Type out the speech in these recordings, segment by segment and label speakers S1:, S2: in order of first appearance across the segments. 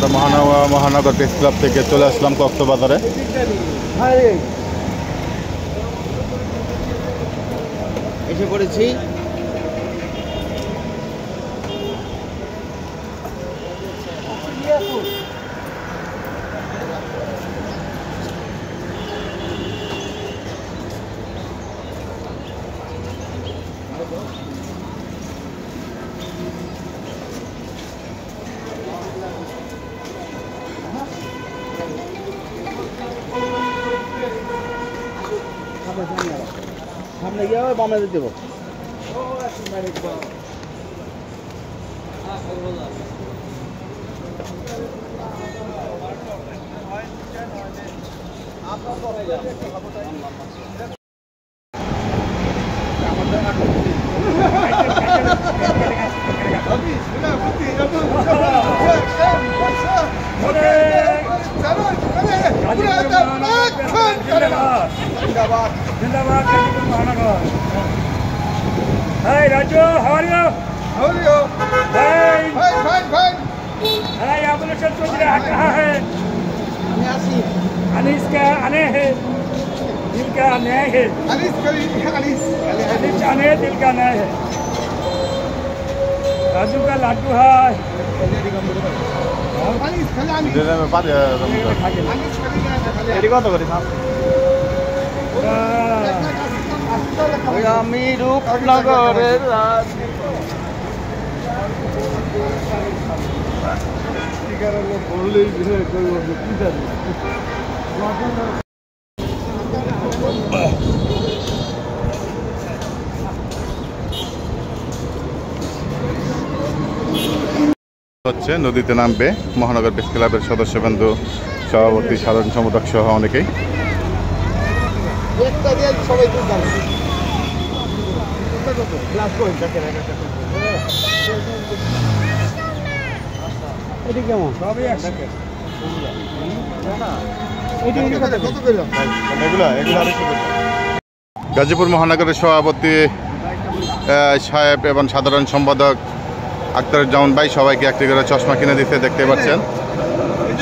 S1: আমরা মহানগর press club থেকে চলে আসলাম কক্সবাজারে।
S2: এসে পড়েছি। সামনে গিয়ে বামে দেবো।
S3: Hey Raju, how are you?
S4: How are you?
S3: Hey,
S4: Fine.
S3: hey, आप लोग सब सोच रहे हैं कहाँ है? अनीस का आने है, दिल का आने है।
S4: Anis.
S3: अनीस आने है, दिल का आने है। राजू का लाडू है।
S4: Anis, खाली
S2: আমি রূপনগরের রাত।
S1: হচ্ছে নদীতে নামবে মহানগর প্রেস ক্লাবের সদস্যবৃন্দ, সভাপতি, সাধারণ সম্পাদক সহ অনেকেই।
S2: সবাই কেমন সবই একসাথে।
S1: গাজীপুর মহানগরের সভাপতি সাহেব এবং সাধারণ সম্পাদক আখতারুজ্জামান ভাই সবাইকে একটি করে চশমা কিনে দিতে দেখতে পাচ্ছেন।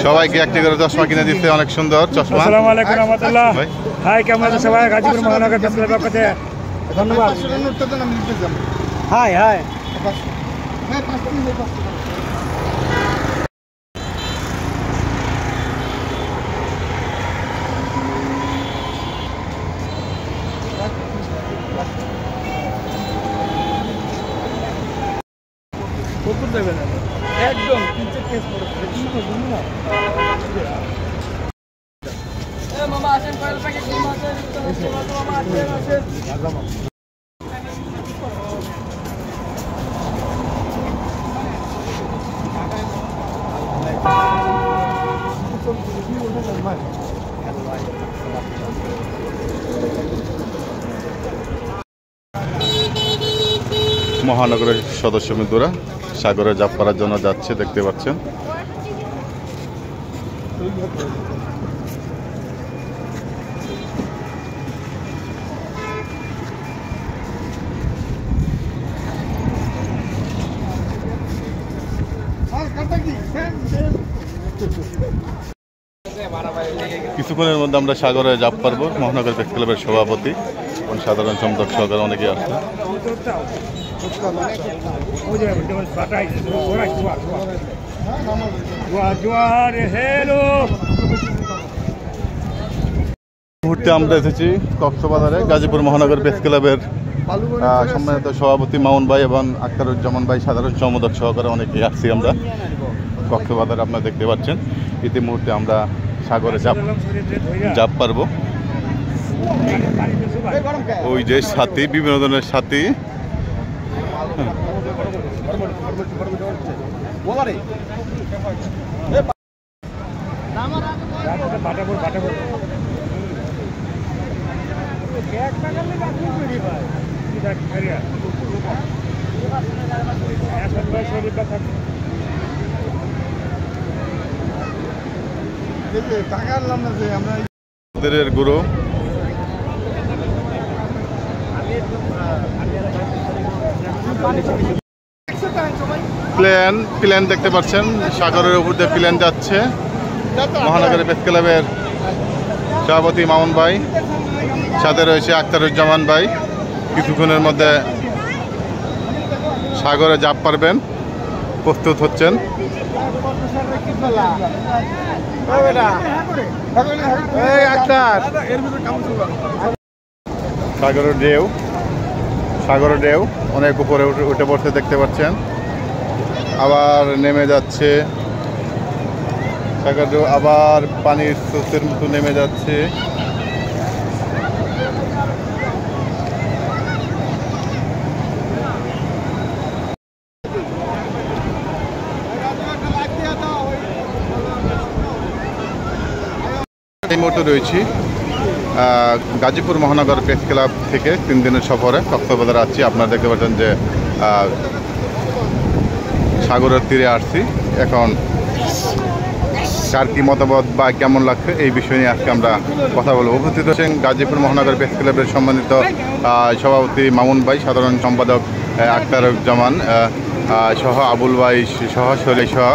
S1: সবাইকে একটি করে চশমা কিনে দিতে, অনেক সুন্দর চশমা।
S3: আসসালামু আলাইকুম রহমতুল্লাহ। হাই, কেমন আছেন সবাই? গাজীপুর মহানগর প্রেস ক্লাবের পক্ষ থেকে ধন্যবাদ। হাই একদম মামা আসেন, কয়েল প্যাকেট মামা আসেন।
S1: মহানগরের সদস্যবৃন্দরা সাগরে জাপ করার জন্য যাচ্ছে, দেখতে পাচ্ছেন। কিছুক্ষণের মধ্যে আমরা সাগরে জাপ পারবো। মহানগর প্রেস ক্লাবের সভাপতি এবং সাধারণ সম্পাদক সহকারে অনেকেই আসছে। মুহূর্তে আমরা এসেছি কক্সবাজারে। গাজীপুর মহানগর প্রেস ক্লাবের সম্মানিত সভাপতি মামুন ভাই এবং আখতারুজ্জামান ভাই সাধারণ সম্পাদক সহকারে অনেকেই আসছি আমরা কক্সবাজারে। আপনারা দেখতে পাচ্ছেন ইতিমুহূর্তে আমরা সাগরে জাপ পারবো। ওই যে সাথী, বিভিন্ন ধরনের সাথী। গুরু প্লেন দেখতে পাচ্ছেন, সাগরের উপর দিয়ে প্লেন যাচ্ছে। মহানগর প্রেস ক্লাবের সভাপতি মামুন ভাই, সাথে রয়েছে আখতারুজ্জামান ভাই। কিছুক্ষণের মধ্যে সাগরে ঝাঁপ পারবেন, প্রস্তুত হচ্ছেন। সাগরের ঢেউ অনেক উপরে উঠে পড়তে দেখতে পাচ্ছেন, আবার নেমে যাচ্ছে। সাগর ঢেউ আবার পানির স্রোতের মতো নেমে যাচ্ছে। এই মুহূর্তে রয়েছি গাজীপুর মহানগর প্রেস ক্লাব থেকে 3 দিনের সফরে কক্সবাজারে আসছি। আপনারা দেখতে পাচ্ছেন যে সাগরের তীরে আসছি। এখন কার কী মতামত বা কেমন লাগছে এই বিষয় নিয়ে আজকে আমরা কথা বলবো। উপস্থিত হচ্ছেন গাজীপুর মহানগর প্রেস ক্লাবের সম্মানিত সভাপতি মামুন ভাই, সাধারণ সম্পাদক আখতারুজ্জামান সহ আবুল ভাই সহ শরীর সহ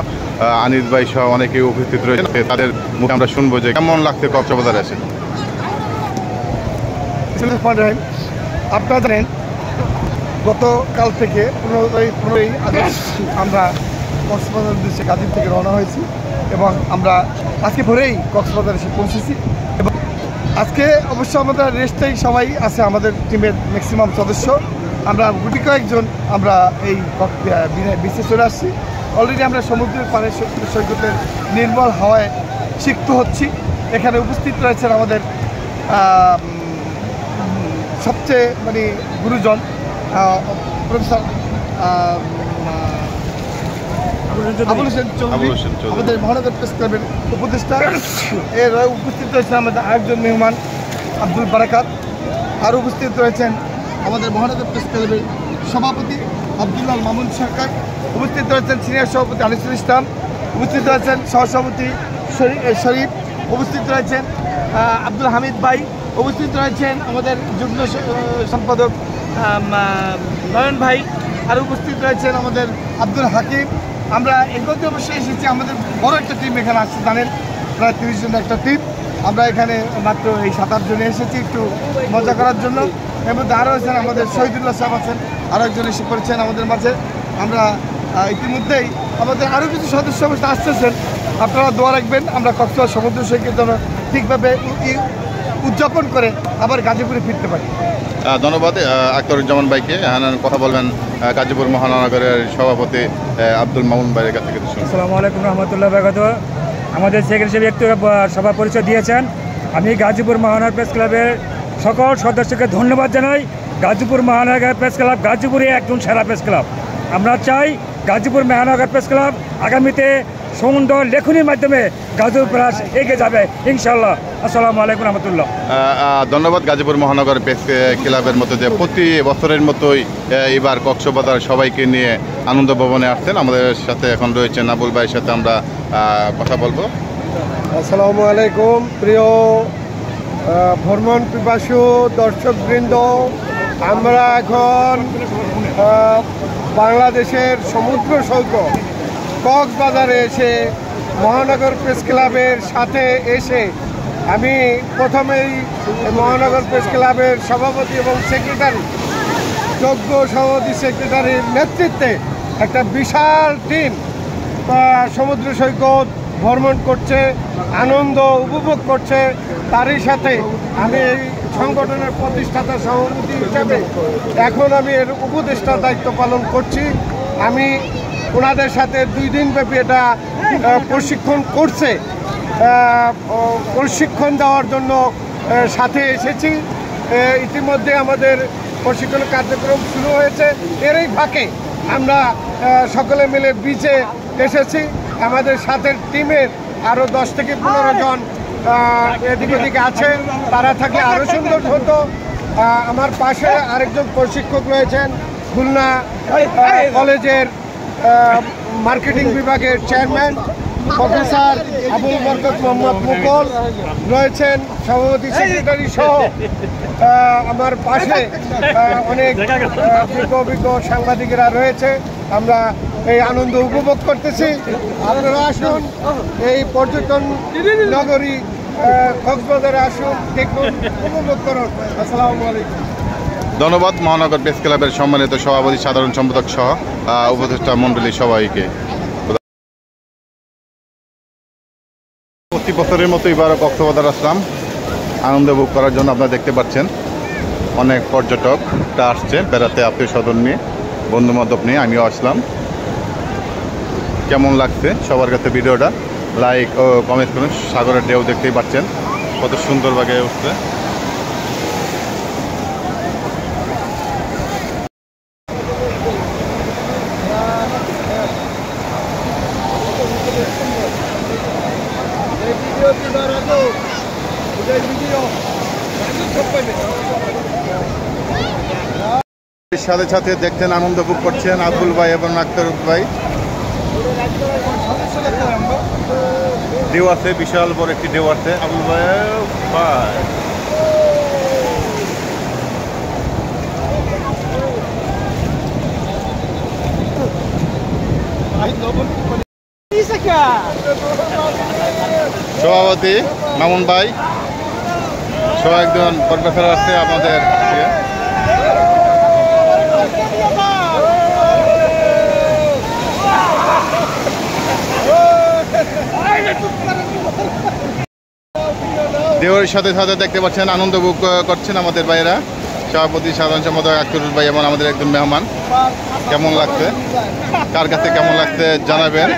S1: আনিস ভাই সহ অনেকেই উপস্থিত রয়েছে। তাদের মুখে আমরা শুনবো যে কেমন লাগছে কক্সবাজারে এসে।
S4: আপনারা জানেন গতকাল থেকে 15ই আগস্ট আমরা কক্সবাজার উদ্দেশ্যে গাজীপুর থেকে রওনা হয়েছি এবং আমরা আজকে ভোরেই কক্সবাজার এসে পৌঁছেছি। এবং আজকে অবশ্য আমাদের রেস্টেই সবাই আছে, আমাদের টিমের ম্যাক্সিমাম সদস্য। আমরা গুটি কয়েকজন আমরা এই বিচে চলে আসছি। অলরেডি আমরা সমুদ্রের পাড়ে সৈকতের নির্মল হাওয়ায় সিক্ত হচ্ছি। এখানে উপস্থিত রয়েছেন আমাদের সবচেয়ে গুরুজন প্রফেসর আবুল হোসেন চৌধুরী, আমাদের মহানগর প্রেস ক্লাবের উপদেষ্টা। এর উপস্থিত রয়েছেন আমাদের আরেকজন মেহমান আব্দুল বারাকাত। আরও উপস্থিত রয়েছেন আমাদের মহানগর প্রেস ক্লাবের সভাপতি আব্দুল্লাহ মামুন সরকার। উপস্থিত রয়েছেন সিনিয়র সভাপতি আনিসুল ইসলাম। উপস্থিত রয়েছেন সহসভাপতি শরীফ। উপস্থিত রয়েছেন আব্দুল হামিদ ভাই। উপস্থিত রয়েছেন আমাদের যুগ্ম সম্পাদক নয়ন ভাই। আর উপস্থিত রয়েছেন আমাদের আব্দুল হাকিম। আমরা এগোতে অবশ্যই এসেছি, আমাদের বড় একটা টিম এখানে আসছে, জানেন প্রায় 30 জনের একটা টিম। আমরা এখানে মাত্র এই 7-8 জনে এসেছি একটু মজা করার জন্য। এর মধ্যে আরও আছেন আমাদের শহীদুল্লাহ সাহেব আছেন, আরও একজন এসে পড়েছেন আমাদের মাঝে। আমরা ইতিমধ্যেই আমাদের আরও কিছু সদস্য আসতেছেন, আপনারা দোয়া রাখবেন আমরা কক্সবাজার সমুদ্র সৈকত যেন ঠিকভাবে উদযাপন করে আবার গাজীপুরে ফিরতে পারি।
S1: ধন্যবাদ আখতারুজ্জামান ভাইকে। কথা বলবেন গাজীপুর মহানগরের সভাপতি আব্দুল মামুন ভাইয়ের কাছ থেকে।
S3: আসসালামু আলাইকুম রহমতুল্লাহ বরকাত। আমাদের সেক্রেটারি ব্যক্তি সভা পরিচয় দিয়েছেন। আমি গাজীপুর মহানগর প্রেস ক্লাবের সকল সদস্যকে ধন্যবাদ জানাই। গাজীপুর মহানগর প্রেস ক্লাব গাজীপুরে একজন সেরা প্রেস ক্লাব। আমরা চাই গাজীপুর মহানগর প্রেস ক্লাব আগামীতে সুন্দর লেখনীর মাধ্যমে গাজীপুর প্লাস এগিয়ে যাবে ইনশাল্লাহ। আসসালামু আলাইকুম রহমতুল্লাহ।
S1: ধন্যবাদ। গাজীপুর মহানগর প্রেস ক্লাবের মতো যে প্রতি বছরের মতোই এবার কক্সবাজার সবাইকে নিয়ে আনন্দ ভবনে আসছেন। আমাদের সাথে এখন রয়েছেন আবুল ভাইয়ের সাথে আমরা কথা বলবো।
S4: আসসালামু আলাইকুম প্রিয় ভ্রমণ পিপাসু দর্শকবৃন্দ, আমরা এখন বাংলাদেশের সমুদ্র সৈকত কক্সবাজারে এসে মহানগর প্রেস ক্লাবের সাথে এসে আমি প্রথমেই মহানগর প্রেস ক্লাবের সভাপতি এবং সেক্রেটারি, যোগ্য সভাপতি সেক্রেটারির নেতৃত্বে একটা বিশাল টিম সমুদ্র সৈকত ভ্রমণ করছে, আনন্দ উপভোগ করছে। তারই সাথে আমি এই সংগঠনের প্রতিষ্ঠাতা সভাপতি হিসাবে এখন আমি এর উপদেষ্টার দায়িত্ব পালন করছি। আমি ওনাদের সাথে 2 দিন ব্যাপী এটা প্রশিক্ষণ করছে, প্রশিক্ষণ দেওয়ার জন্য সাথে এসেছি। ইতিমধ্যে আমাদের প্রশিক্ষণ কার্যক্রম শুরু হয়েছে। এরই ফাঁকে আমরা সকলে মিলে বিচে এসেছি। আমাদের সাথে টিমের আরও 10 থেকে 15 জন এদিক ওদিকে আছে, তারা থাকলে আরও সুন্দর হতো। আমার পাশে আরেকজন প্রশিক্ষক রয়েছেন, খুলনা কলেজের মার্কেটিং বিভাগের চেয়ারম্যান প্রফেসর আবুল বরকত মোহাম্মদ মুকুল রয়েছেন, সভাপতি সেক্রেটারি সহ আমার পাশে অনেক অভিজ্ঞ সাংবাদিকেরা রয়েছে। আমরা এই আনন্দ উপভোগ করতেছি। আপনারা আসুন, এই পর্যটন নগরী কক্সবাজারে আসুন, দেখুন, উপভোগ করুন। আসসালামু আলাইকুম।
S1: ধন্যবাদ মহানগর প্রেস ক্লাবের সম্মানিত সভাপতি, সাধারণ সম্পাদক সহ উপদেষ্টা মণ্ডলী সবাইকে। প্রতি বছরের মতো এবারও কক্সবাজার আসলাম আনন্দ উপভোগ করার জন্য। আপনারা দেখতে পাচ্ছেন অনেক পর্যটকরা আসছে বেড়াতে, আত্মীয় স্বজন নিয়ে, বন্ধু বান্ধব নিয়ে। আমিও আসলাম। কেমন লাগছে সবার কাছে ভিডিওটা? লাইক ও কমেন্ট করুন। সাগরের ঢেউ দেখতেই পাচ্ছেন কত সুন্দরভাবে উঠছে। সাথে সাথে দেখছেন আনন্দ উপভোগ করছেন আব্দুল ভাই এবং আক্তার ভাই। ঢেউ আছে, বিশাল বড় একটি ঢেউ আছে। আব্দুল ভাই সভাপতি মামুন ভাই সহ একজন প্রফেসর আছে আমাদের। দেওয়ার সাথে সাথে দেখতে পাচ্ছেন আনন্দ উপভোগ করছেন আমাদের ভাইয়েরা, সভাপতি, সাধারণ সম্পাদক আক্তারুল ভাই এবং আমাদের একজন মেহমান। কেমন লাগছে, কার কাছে কেমন লাগছে জানাবেন।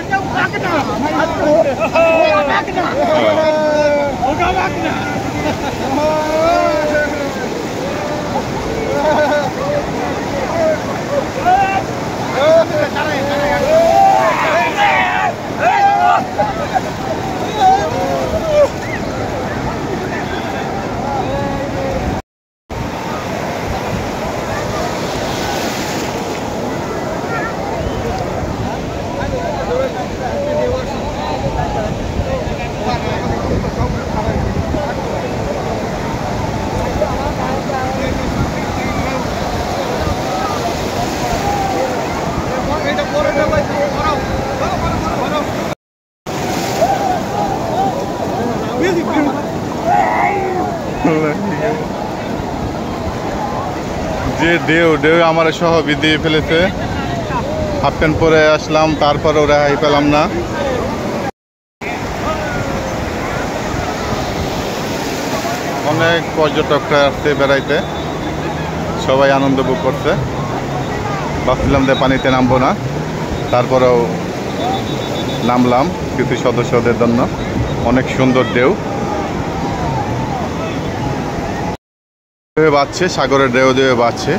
S1: যে ঢেউ আমার সহ বিধিয়ে ফেলেছে। হাফ প্যান্ট পরে আসলাম, তারপরেও রেহাই পেলাম না। অনেক পর্যটকরা আসছে বেড়াইতে, সবাই আনন্দ উপভোগ করছে। ভাবছিলাম যে পানিতে নামবো না, তারপরেও নামলাম কিছু সদস্যদের জন্য। অনেক সুন্দর ঢেউ বাজছে, সাগরের ঢেউ দিয়ে বাজছে,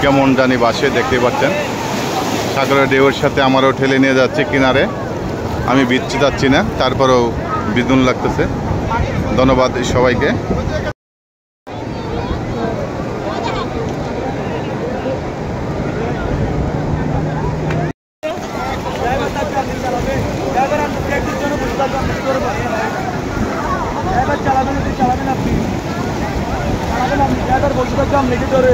S1: কেমন জানি বাসে। দেখতেই পাচ্ছেন সাগরের ঢেউয়ের সাথে আমারও ঠেলে নিয়ে যাচ্ছে কিনারে। আমি ভিজতে যাচ্ছি না, তারপরেও বিদ্যুৎ লাগতেছে। ধন্যবাদ সবাইকে।
S2: চালাবেন আপনি, চালাবেন আপনি, ড্রাইভার বলতে পারছি আমি লিখে ধরে